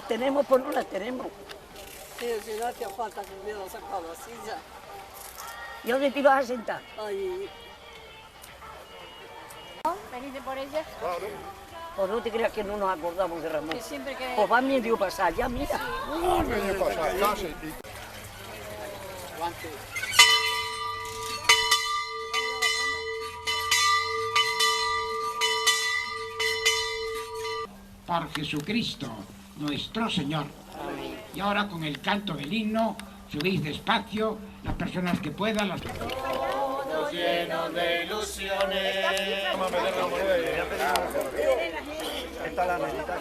las tenemos, pues no las tenemos. Sí, si no hacía falta que hubiera sacado la silla. ¿Y dónde te ibas a sentar? Ahí. ¿Venís por ella? Claro. Pues no te creas que no nos acordamos de Ramón. Que siempre que... Pues va medio pasar, ya mira. Medio pasar, casi. Por Jesucristo, nuestro Señor. Amén. Y ahora con el canto del himno, subís despacio, las personas que puedan. Todos llenos de ilusiones. Esta es la mesita,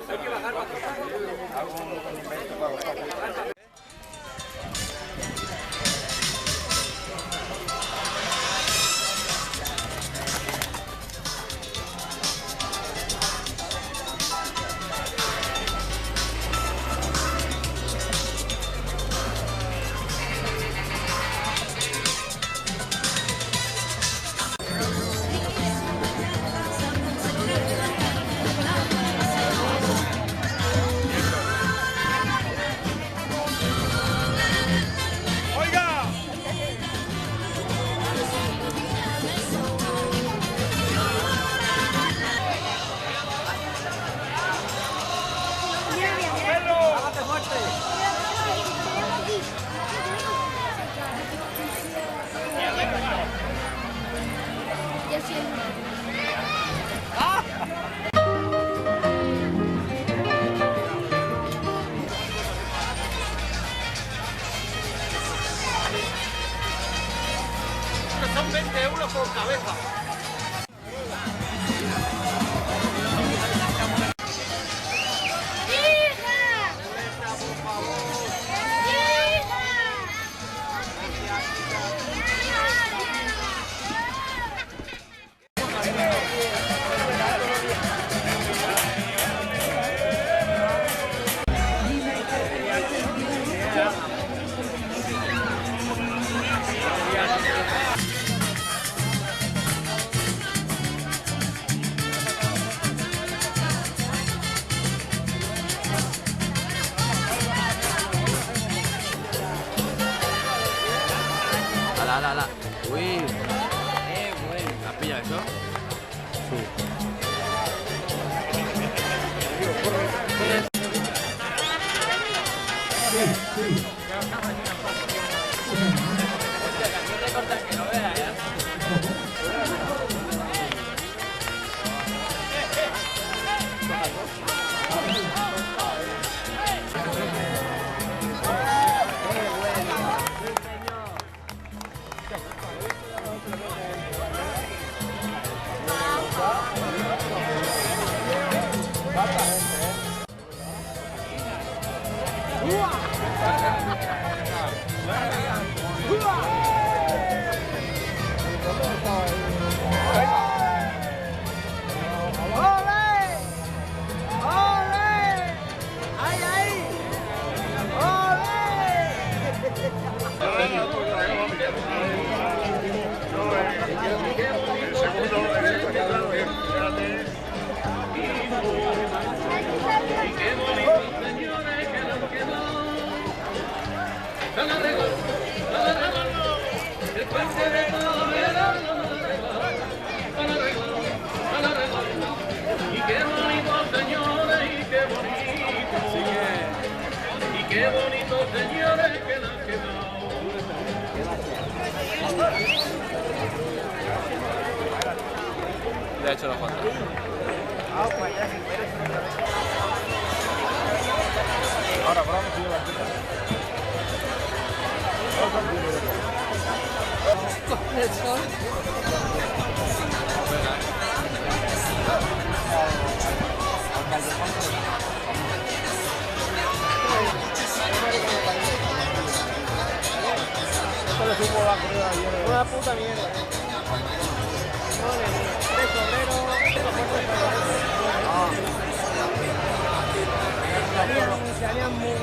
hay que bajar Son 20 euros por cabeza. Ala. Uy. Bueno. ¿Has pillado eso? Qué bonito, señores, que la han quedado. Le ha hecho la falta. Ahora, vamos a ir a la tienda. Con el sol. Una puta mierda. Tres obreros. Se harían muy